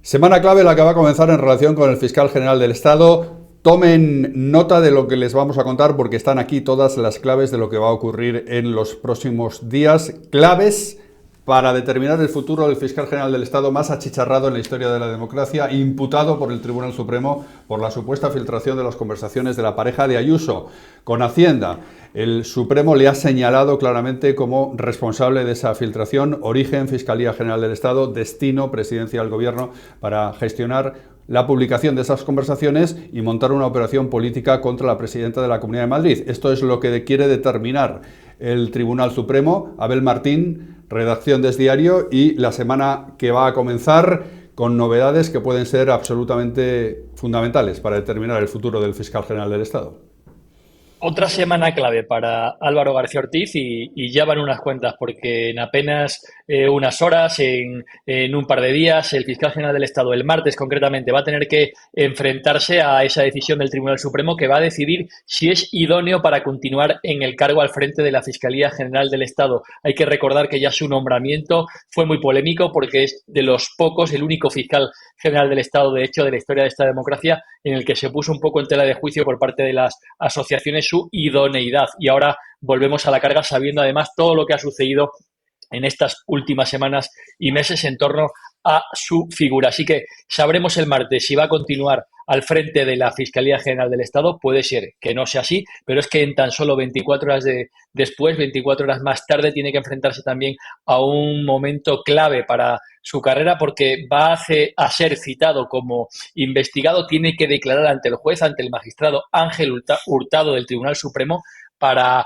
Semana clave la que va a comenzar en relación con el fiscal general del Estado. Tomen nota de lo que les vamos a contar porque están aquí todas las claves de lo que va a ocurrir en los próximos días. Claves para determinar el futuro del fiscal general del Estado más achicharrado en la historia de la democracia, imputado por el Tribunal Supremo por la supuesta filtración de las conversaciones de la pareja de Ayuso con Hacienda. El Supremo le ha señalado claramente como responsable de esa filtración, origen, Fiscalía General del Estado, destino, Presidencia del Gobierno, para gestionar la publicación de esas conversaciones y montar una operación política contra la presidenta de la Comunidad de Madrid. Esto es lo que quiere determinar el Tribunal Supremo. Abel Martín, redacción de Es Diario, y la semana que va a comenzar con novedades que pueden ser absolutamente fundamentales para determinar el futuro del fiscal general del Estado. Otra semana clave para Álvaro García Ortiz y ya van unas cuentas porque en apenas unas horas, en un par de días, el fiscal general del Estado, el martes concretamente, va a tener que enfrentarse a esa decisión del Tribunal Supremo que va a decidir si es idóneo para continuar en el cargo al frente de la Fiscalía General del Estado. Hay que recordar que ya su nombramiento fue muy polémico porque es de los pocos, el único fiscal general del Estado, de hecho, de la historia de esta democracia, en el que se puso un poco en tela de juicio por parte de las asociaciones su idoneidad. Y ahora volvemos a la carga sabiendo además todo lo que ha sucedido en estas últimas semanas y meses en torno a su figura. Así que sabremos el martes si va a continuar al frente de la Fiscalía General del Estado. Puede ser que no sea así, pero es que en tan solo 24 horas después, 24 horas más tarde, tiene que enfrentarse también a un momento clave para su carrera porque va a ser citado como investigado, tiene que declarar ante el juez, ante el magistrado Ángel Hurtado del Tribunal Supremo para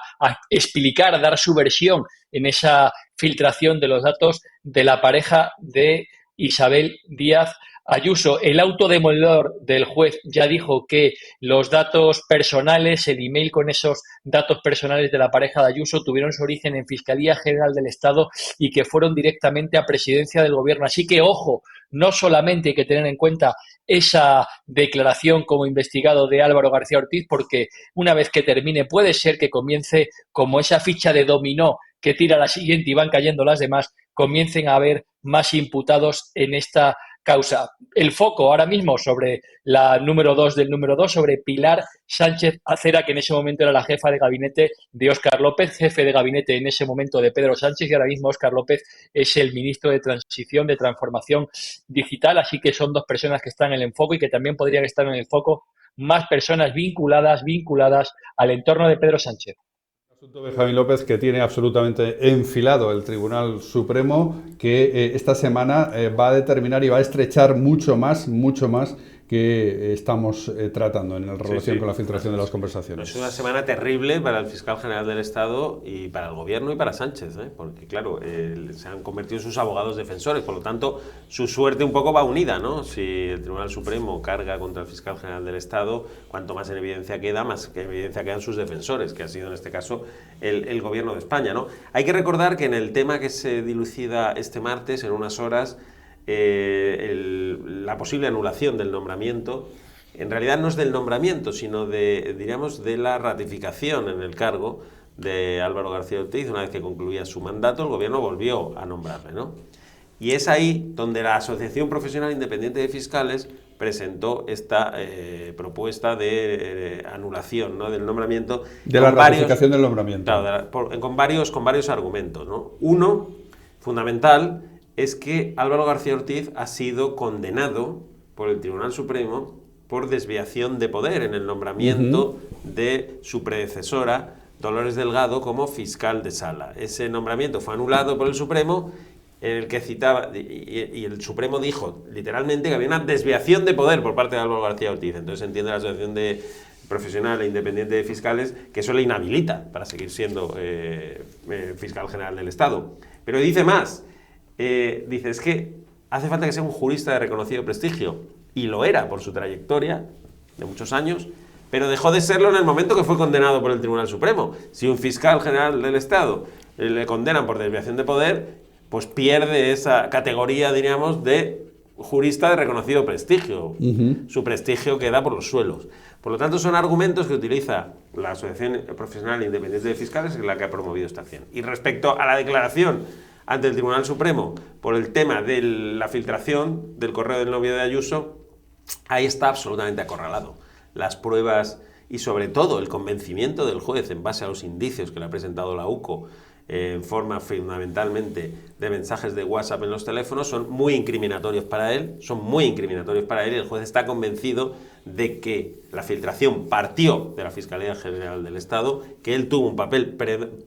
explicar, dar su versión en esa filtración de los datos de la pareja de Isabel Díaz Ayuso. El auto demoledor del juez ya dijo que los datos personales, el email con esos datos personales de la pareja de Ayuso tuvieron su origen en Fiscalía General del Estado y que fueron directamente a Presidencia del Gobierno. Así que, ojo, no solamente hay que tener en cuenta esa declaración como investigado de Álvaro García Ortiz, porque una vez que termine puede ser que comience como esa ficha de dominó que tira la siguiente y van cayendo las demás, comiencen a haber más imputados en esta causa. El foco ahora mismo sobre la número 2 del número 2, sobre Pilar Sánchez Acera, que en ese momento era la jefa de gabinete de Óscar López, jefe de gabinete en ese momento de Pedro Sánchez, y ahora mismo Óscar López es el ministro de Transición, de Transformación Digital, así que son dos personas que están en el foco y que también podrían estar en el foco más personas vinculadas al entorno de Pedro Sánchez. Asunto Benjamín López que tiene absolutamente enfilado el Tribunal Supremo, que esta semana va a determinar y va a estrechar mucho más que estamos tratando en relación con la filtración de las conversaciones. Es una semana terrible para el fiscal general del Estado y para el gobierno y para Sánchez, porque claro, se han convertido en sus abogados defensores, por lo tanto su suerte un poco va unida, ¿no? Si el Tribunal Supremo carga contra el fiscal general del Estado, cuanto más en evidencia queda, más que evidencia quedan sus defensores, que ha sido en este caso el gobierno de España, ¿no? Hay que recordar que en el tema que se dilucida este martes, en unas horas, la posible anulación del nombramiento, en realidad no es del nombramiento, sino diríamos, de la ratificación en el cargo de Álvaro García Ortiz. Una vez que concluía su mandato, el gobierno volvió a nombrarle, ¿no? Y es ahí donde la Asociación Profesional Independiente de Fiscales presentó esta propuesta de anulación, ¿no?, del nombramiento. De la ratificación del nombramiento. Claro, con varios argumentos, ¿no? Uno, fundamental, es que Álvaro García Ortiz ha sido condenado por el Tribunal Supremo por desviación de poder en el nombramiento de su predecesora, Dolores Delgado, como fiscal de sala. Ese nombramiento fue anulado por el Supremo, en el que citaba, y el Supremo dijo literalmente que había una desviación de poder por parte de Álvaro García Ortiz. Entonces entiende la Asociación Profesional e Independiente de Fiscales que eso le inhabilita para seguir siendo fiscal general del Estado. Pero dice más. Dice, es que hace falta que sea un jurista de reconocido prestigio, y lo era por su trayectoria de muchos años, pero dejó de serlo en el momento que fue condenado por el Tribunal Supremo. Si un fiscal general del Estado le condenan por desviación de poder, pues pierde esa categoría, diríamos, de jurista de reconocido prestigio. Su prestigio queda por los suelos. Por lo tanto, son argumentos que utiliza la Asociación Profesional Independiente de Fiscales, que es la que ha promovido esta acción. Y respecto a la declaración ante el Tribunal Supremo por el tema de la filtración del correo del novio de Ayuso, ahí está absolutamente acorralado. Las pruebas y sobre todo el convencimiento del juez en base a los indicios que le ha presentado la UCO en forma fundamentalmente de mensajes de WhatsApp en los teléfonos son muy incriminatorios para él, y el juez está convencido de que la filtración partió de la Fiscalía General del Estado, que él tuvo un papel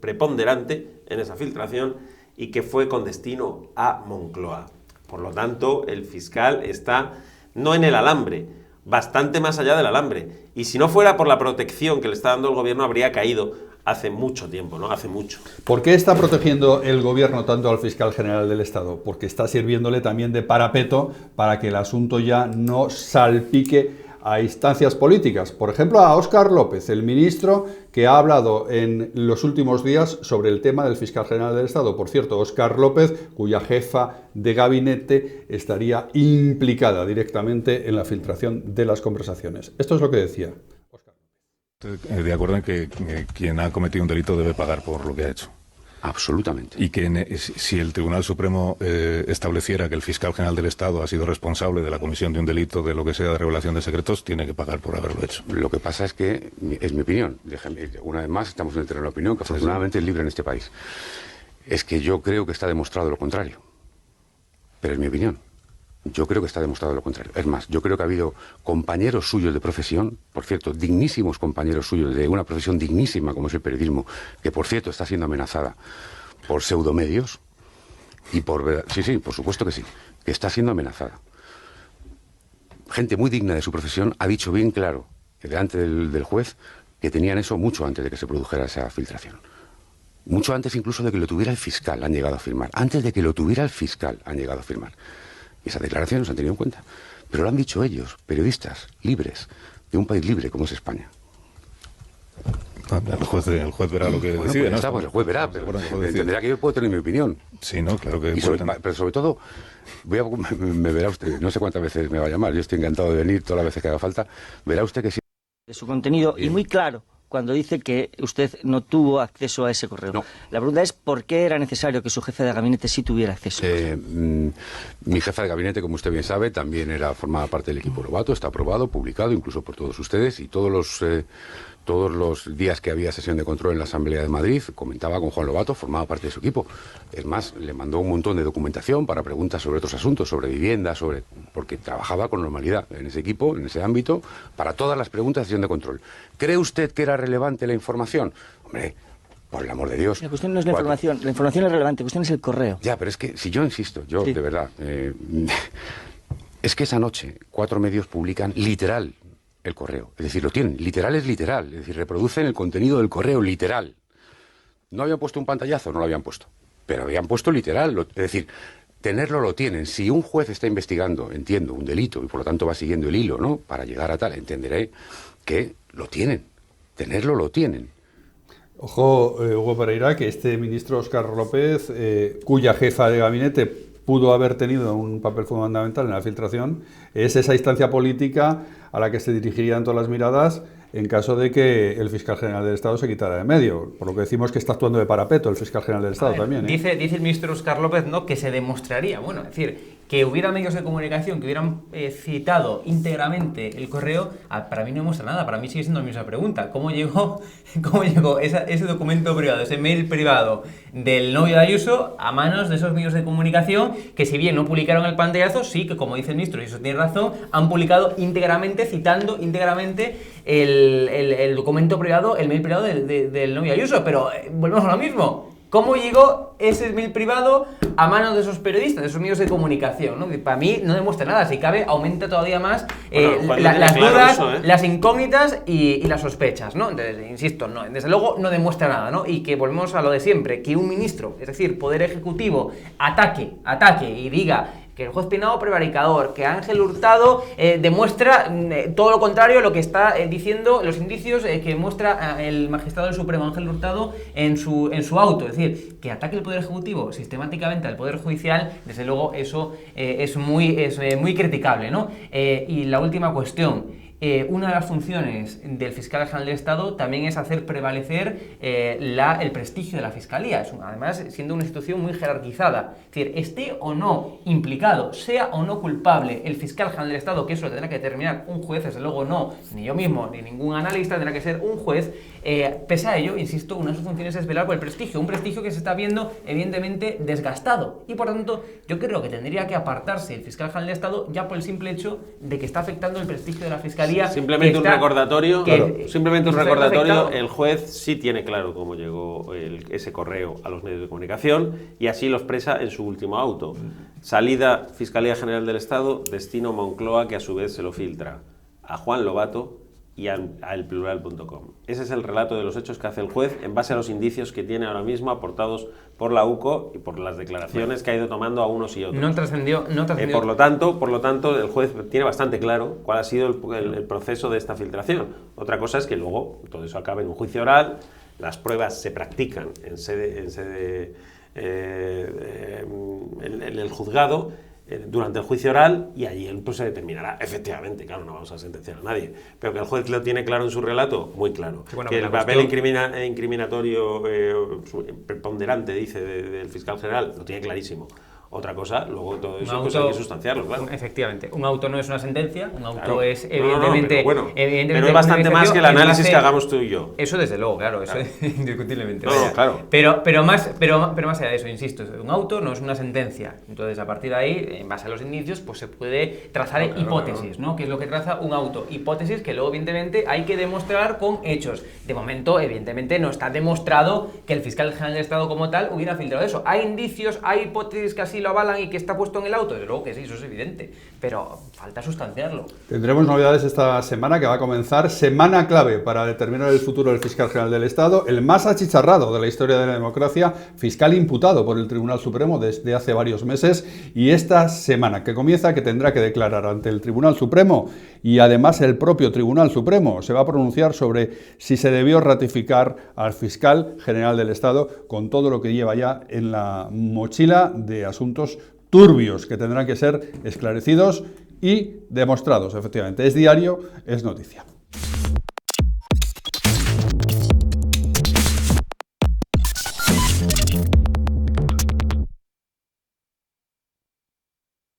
preponderante en esa filtración y que fue con destino a Moncloa. Por lo tanto, el fiscal está no en el alambre, bastante más allá del alambre. Y si no fuera por la protección que le está dando el gobierno, habría caído hace mucho tiempo, ¿no? Hace mucho. ¿Por qué está protegiendo el gobierno tanto al fiscal general del Estado? Porque está sirviéndole también de parapeto para que el asunto ya no salpique a instancias políticas. Por ejemplo, a Óscar López, el ministro que ha hablado en los últimos días sobre el tema del fiscal general del Estado. Por cierto, Óscar López, cuya jefa de gabinete estaría implicada directamente en la filtración de las conversaciones. Esto es lo que decía. De acuerdo en que quien ha cometido un delito debe pagar por lo que ha hecho. Absolutamente. Y que si el Tribunal Supremo estableciera que el fiscal general del Estado ha sido responsable de la comisión de un delito, de lo que sea de revelación de secretos, tiene que pagar por haberlo hecho. Lo que pasa es que, es mi opinión, déjame, una vez más estamos en el terreno de la opinión, que afortunadamente es libre en este país. Es que yo creo que está demostrado lo contrario. Pero es mi opinión. Yo creo que está demostrado lo contrario. Es más, yo creo que ha habido compañeros suyos de profesión, por cierto, dignísimos compañeros suyos de una profesión dignísima como es el periodismo, que por cierto está siendo amenazada por pseudomedios y por... Sí, por supuesto que sí, que está siendo amenazada. Gente muy digna de su profesión ha dicho bien claro, delante del juez, que tenían eso mucho antes de que se produjera esa filtración. Mucho antes incluso de que lo tuviera el fiscal han llegado a firmar. Antes de que lo tuviera el fiscal han llegado a firmar. Y esas declaraciones se han tenido en cuenta. Pero lo han dicho ellos, periodistas libres, de un país libre como es España. El juez verá lo que decide, pues ¿no? El juez verá, pero entenderá que yo puedo tener mi opinión. Sí, ¿no? Claro que pero sobre todo, me verá usted, no sé cuántas veces me va a llamar, yo estoy encantado de venir todas las veces que haga falta, verá usted que sí. De su contenido, y muy claro cuando dice que usted no tuvo acceso a ese correo. No. La pregunta es ¿por qué era necesario que su jefe de gabinete sí tuviera acceso? Mi jefa de gabinete, como usted bien sabe, también formaba parte del equipo Lobato, está aprobado, publicado, incluso por todos ustedes, y todos los días que había sesión de control en la Asamblea de Madrid, comentaba con Juan Lobato, formaba parte de su equipo. Es más, le mandó un montón de documentación para preguntas sobre otros asuntos, sobre vivienda, porque trabajaba con normalidad en ese equipo, en ese ámbito, para todas las preguntas de sesión de control. ¿Cree usted que era relevante la información? Hombre, por el amor de Dios. La cuestión no es la información es relevante, la cuestión es el correo. Ya, pero es que, si yo insisto, sí. De verdad, es que esa noche 4 medios publican literal el correo. Es decir, lo tienen. Literal es literal. Es decir, reproducen el contenido del correo literal. ¿No habían puesto un pantallazo? No lo habían puesto. Pero habían puesto literal. Es decir, tenerlo lo tienen. Si un juez está investigando, entiendo, un delito y por lo tanto va siguiendo el hilo, ¿no? Para llegar a tal, entenderé que lo tienen. Tenerlo lo tienen. Ojo, Hugo Pereira, que este ministro Óscar López, cuya jefa de gabinete pudo haber tenido un papel fundamental en la filtración, es esa instancia política a la que se dirigirían todas las miradas en caso de que el fiscal general del Estado se quitara de medio. Por lo que decimos que está actuando de parapeto el fiscal general del Estado también. Dice el ministro Óscar López, ¿no?, que se demostraría, bueno, es decir, que hubiera medios de comunicación que hubieran citado íntegramente el correo, para mí no demuestra nada, para mí sigue siendo la misma pregunta. ¿Cómo llegó ese documento privado, ese mail privado del novio de Ayuso a manos de esos medios de comunicación que, si bien no publicaron el pantallazo, sí que, como dice el ministro, y eso tiene razón, han publicado íntegramente, citando íntegramente el documento privado, el mail privado del novio de Ayuso? Pero volvemos a lo mismo. ¿Cómo llegó ese mail privado a manos de esos periodistas, de esos medios de comunicación, ¿no? Que para mí no demuestra nada. Si cabe, aumenta todavía más las dudas, las incógnitas y las sospechas, ¿no? Entonces, insisto, no, desde luego no demuestra nada, ¿no? Y que volvemos a lo de siempre, que un ministro, es decir, Poder Ejecutivo, ataque y diga que el juez Peinado prevaricador, que Ángel Hurtado demuestra todo lo contrario a lo que está diciendo los indicios que muestra el magistrado del Supremo Ángel Hurtado en su auto. Es decir, que ataque el Poder Ejecutivo sistemáticamente al Poder Judicial, desde luego eso es muy criticable, ¿no? Y la última cuestión, una de las funciones del fiscal general del Estado también es hacer prevalecer el prestigio de la Fiscalía, además siendo una institución muy jerarquizada. Es decir, esté o no implicado, sea o no culpable el fiscal general del Estado, que eso lo tendrá que determinar un juez, desde luego no, ni yo mismo, ni ningún analista, tendrá que ser un juez. Pese a ello, insisto, una de sus funciones es velar por el prestigio, un prestigio que se está viendo evidentemente desgastado, y por tanto yo creo que tendría que apartarse el fiscal general del Estado ya por el simple hecho de que está afectando el prestigio de la Fiscalía. Simplemente un recordatorio, afectado. El juez sí tiene claro cómo llegó ese correo a los medios de comunicación y así lo expresa en su último auto. Salida Fiscalía General del Estado, destino Moncloa, que a su vez se lo filtra a Juan Lobato y a elplural.com. Ese es el relato de los hechos que hace el juez en base a los indicios que tiene ahora mismo aportados por la UCO y por las declaraciones que ha ido tomando a unos y otros. No trascendió. Por lo tanto, el juez tiene bastante claro cuál ha sido el proceso de esta filtración. Otra cosa es que luego todo eso acabe en un juicio oral, las pruebas se practican en el juzgado durante el juicio oral y allí pues se determinará, efectivamente, claro, no vamos a sentenciar a nadie, pero que el juez lo tiene claro en su relato, muy claro. Sí, bueno, que el papel incriminatorio preponderante, dice, del fiscal general, lo tiene clarísimo. Otra cosa, luego todo eso pues hay que sustanciarlo, claro. Efectivamente, un auto no es una sentencia, un auto Claro. es evidentemente... pero es bastante más que el análisis que hagamos tú y yo. Eso desde luego, claro, eso indiscutiblemente. Claro. Pero más allá de eso, insisto, un auto no es una sentencia. Entonces, a partir de ahí, en base a los indicios, pues se puede trazar hipótesis, ¿no? Que es lo que traza un auto. Hipótesis que luego, evidentemente, hay que demostrar con hechos. De momento, evidentemente, no está demostrado que el fiscal general del Estado como tal hubiera filtrado eso. Hay indicios, hay hipótesis que así lo avalan y que está puesto en el auto, desde luego que sí, eso es evidente, pero falta sustanciarlo. Tendremos novedades esta semana, que va a comenzar semana clave para determinar el futuro del fiscal general del Estado, el más achicharrado de la historia de la democracia, fiscal imputado por el Tribunal Supremo desde hace varios meses, y esta semana que comienza, que tendrá que declarar ante el Tribunal Supremo, y además el propio Tribunal Supremo se va a pronunciar sobre si se debió ratificar al fiscal general del Estado, con todo lo que lleva ya en la mochila de asuntos turbios que tendrán que ser esclarecidos y demostrados, efectivamente. Es diario, es noticia.